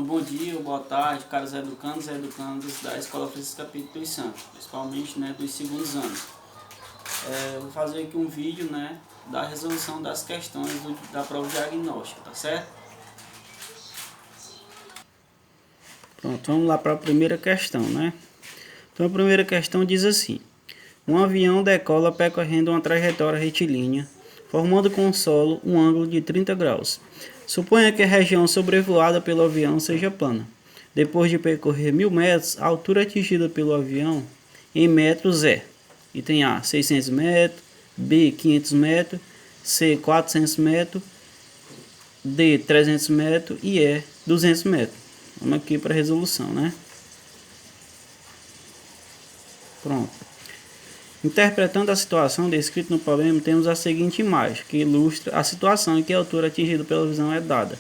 Bom dia, boa tarde, caros educandos e educandas da Escola Francisca Pinto dos Santos, principalmente dos segundos anos. Vou fazer aqui um vídeo da resolução das questões da prova diagnóstica, tá certo? Pronto, vamos lá para a primeira questão, Então a primeira questão diz assim: um avião decola percorrendo uma trajetória retilínea, formando com o solo um ângulo de 30 graus. Suponha que a região sobrevoada pelo avião seja plana. Depois de percorrer 1000 metros, a altura atingida pelo avião em metros é: item A, 600 metros, B, 500 metros, C, 400 metros, D, 300 metros e E, 200 metros. Vamos aqui para a resolução, Pronto. Interpretando a situação descrita no problema, temos a seguinte imagem, que ilustra a situação em que a altura atingida pela visão é dada.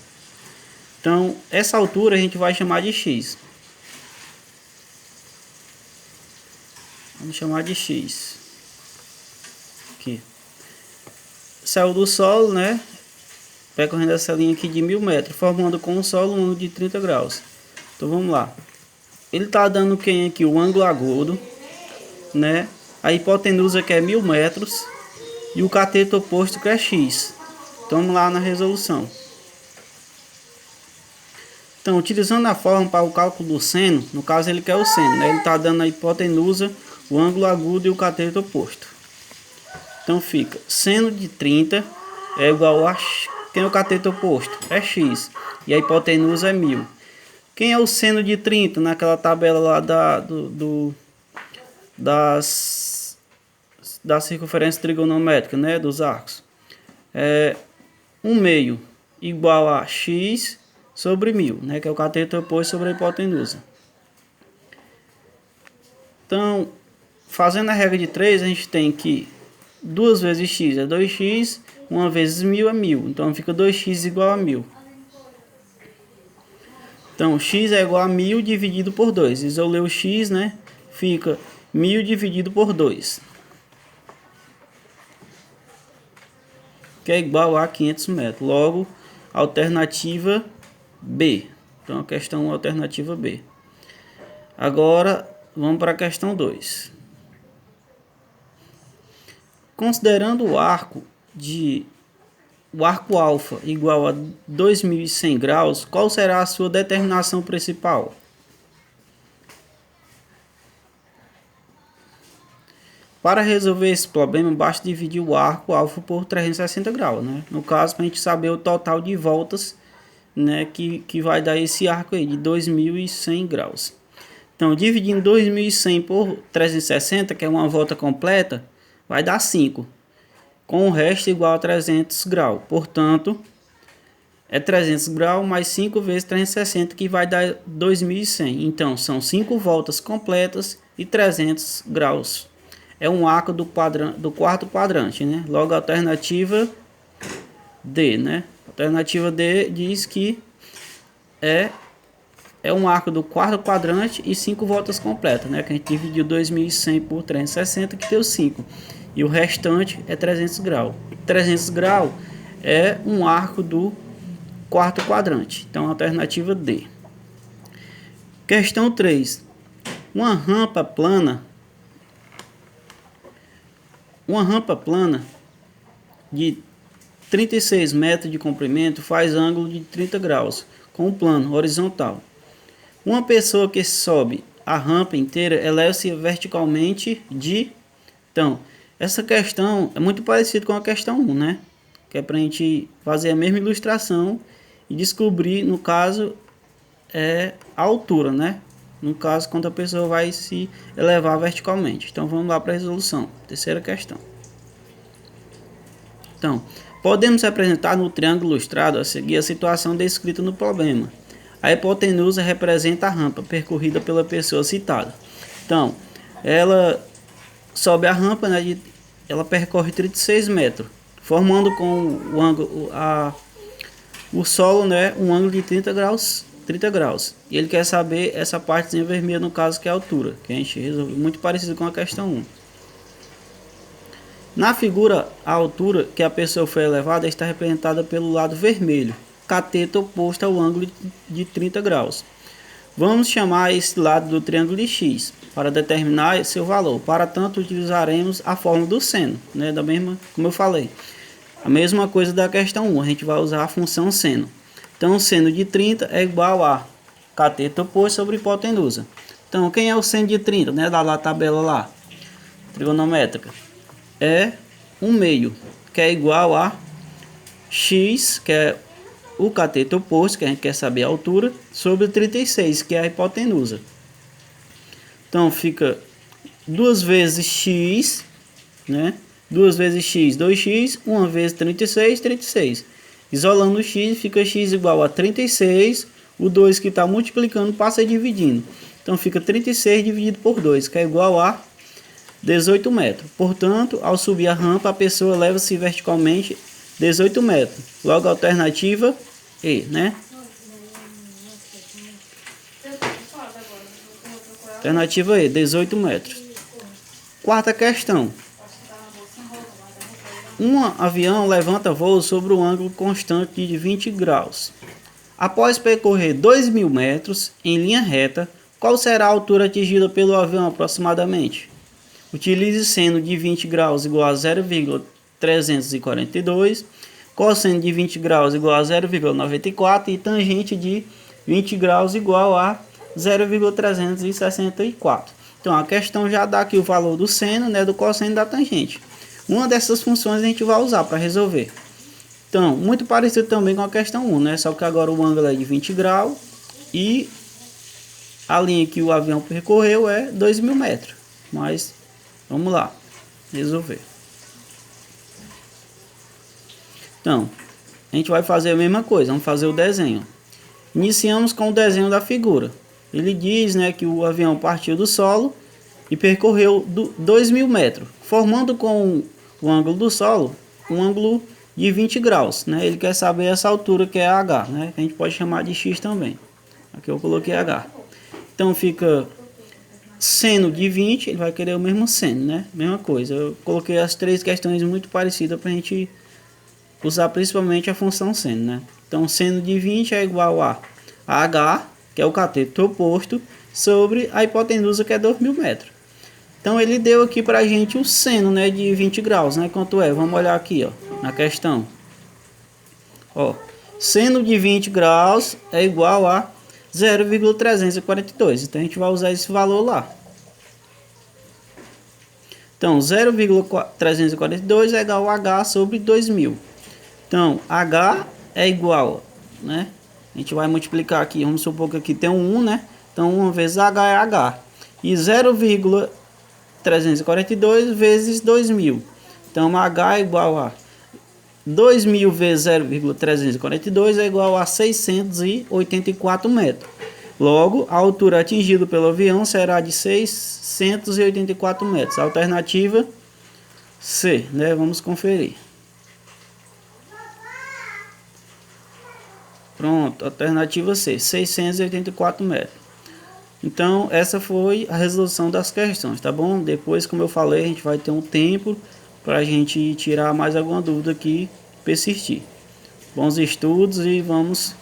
Então, essa altura a gente vai chamar de x. Vamos chamar de x. Aqui. Saiu do solo, percorrendo essa linha aqui de 1000 metros, formando com o solo um ângulo de 30 graus. Então, vamos lá. Ele está dando quem aqui? O ângulo agudo, A hipotenusa que é 1000 metros e o cateto oposto que é x. Então vamos lá na resolução. Então, utilizando a fórmula para o cálculo do seno, no caso ele quer o seno, Ele está dando a hipotenusa, o ângulo agudo e o cateto oposto. Então fica seno de 30 é igual a quem é o cateto oposto? É x. E a hipotenusa é 1000. Quem é o seno de 30 naquela tabela lá da circunferência trigonométrica, dos arcos? É 1/2 igual a x sobre 1000, que é o cateto oposto sobre a hipotenusa. Então, fazendo a regra de 3, a gente tem que 2 vezes x é 2x, 1 vezes 1000 é 1000. Então, fica 2x igual a 1000. Então, x é igual a 1000 dividido por 2. Isolei o x, Fica 1000 dividido por 2. Que é igual a 500 metros. Logo, alternativa B. Então, a questão alternativa B. Agora, vamos para a questão 2. Considerando o arco alfa igual a 2100 graus, qual será a sua determinação principal? Para resolver esse problema, basta dividir o arco alfa por 360 graus, No caso, para a gente saber o total de voltas, que vai dar esse arco aí de 2100 graus. Então, dividindo 2100 por 360, que é uma volta completa, vai dar 5. Com o resto igual a 300 graus. Portanto, é 300 graus mais 5 vezes 360, que vai dar 2100. Então, são 5 voltas completas e 300 graus. É um arco do quarto quadrante, Logo, a alternativa D, A alternativa D diz que é um arco do quarto quadrante e 5 voltas completas, Que a gente dividiu 2100 por 360, que deu 5. E o restante é 300 graus. 300 graus é um arco do quarto quadrante. Então, a alternativa D. Questão 3. Uma rampa plana de 36 metros de comprimento faz ângulo de 30 graus com o plano horizontal. Uma pessoa que sobe a rampa inteira eleva-se verticalmente de... Então, essa questão é muito parecida com a questão 1, Que é para a gente fazer a mesma ilustração e descobrir, no caso, a altura, No caso, quando a pessoa vai se elevar verticalmente. Então, vamos lá para a resolução. Terceira questão. Então, podemos representar no triângulo ilustrado a seguir a situação descrita no problema. A hipotenusa representa a rampa percorrida pela pessoa citada. Então, ela sobe a rampa, ela percorre 36 metros, formando com o solo, um ângulo de 30 graus. E ele quer saber essa partezinha vermelha, no caso, que é a altura, que a gente resolveu, muito parecido com a questão 1. Na figura, a altura que a pessoa foi elevada está representada pelo lado vermelho, cateto oposto ao ângulo de 30 graus. Vamos chamar esse lado do triângulo de x para determinar seu valor. Para tanto, utilizaremos a fórmula do seno, né? Da mesma, como eu falei. A mesma coisa da questão 1, a gente vai usar a função seno. Então, o seno de 30 é igual a cateto oposto sobre hipotenusa. Então, quem é o seno de 30, né? Da tabela lá, trigonométrica. É 1/2, que é igual a x, que é o cateto oposto, que a gente quer saber a altura, sobre 36, que é a hipotenusa. Então, fica 2 vezes x, né? 2 vezes x, 2x, 1 vezes 36, 36. Isolando o x, fica x igual a 36, o 2 que está multiplicando passa dividindo. Então, fica 36 dividido por 2, que é igual a 18 metros. Portanto, ao subir a rampa, a pessoa leva-se verticalmente 18 metros. Logo, a alternativa E, né? Alternativa E, 18 metros. Quarta questão. Um avião levanta voo sobre um ângulo constante de 20 graus. Após percorrer 2.000 metros em linha reta, qual será a altura atingida pelo avião aproximadamente? Utilize seno de 20 graus igual a 0,342, cosseno de 20 graus igual a 0,94 e tangente de 20 graus igual a 0,364. Então, a questão já dá aqui o valor do seno, né, do cosseno e da tangente. Uma dessas funções a gente vai usar para resolver. Então, muito parecido também com a questão 1, né? Só que agora o ângulo é de 20 graus e a linha que o avião percorreu é 2.000 metros. Mas, vamos lá, resolver. Então, a gente vai fazer a mesma coisa, vamos fazer o desenho. Iniciamos com o desenho da figura. Ele diz, né, que o avião partiu do solo e percorreu 2.000 metros, formando com o ângulo do solo um ângulo de 20 graus. Né? Ele quer saber essa altura que é H, né? Que a gente pode chamar de X também. Aqui eu coloquei H. Então fica seno de 20, ele vai querer o mesmo seno, né? Mesma coisa. Eu coloquei as três questões muito parecidas para a gente usar principalmente a função seno, né? Então seno de 20 é igual a H, que é o cateto oposto, sobre a hipotenusa, que é 2.000 metros. Então ele deu aqui para a gente o seno, né, de 20 graus, né? Quanto é? Vamos olhar aqui, ó, na questão. Ó, seno de 20 graus é igual a 0,342. Então a gente vai usar esse valor lá. Então 0,342 é igual a H sobre 2.000. Então H é igual, né? A gente vai multiplicar aqui, vamos supor que aqui tem um 1, né? Então 1 vezes H é H. E 0,342 vezes 2.000. Então H é igual a 2.000 vezes 0,342 é igual a 684 metros. Logo, a altura atingida pelo avião será de 684 metros. Alternativa C, né? Vamos conferir. Pronto, alternativa C, 684 metros. Então, essa foi a resolução das questões, tá bom? Depois, como eu falei, a gente vai ter um tempo para a gente tirar mais alguma dúvida aqui, persistir. Bons estudos e vamos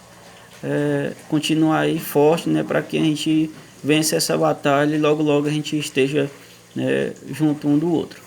continuar aí forte, né? Para que a gente vença essa batalha e logo a gente esteja, né, junto um do outro.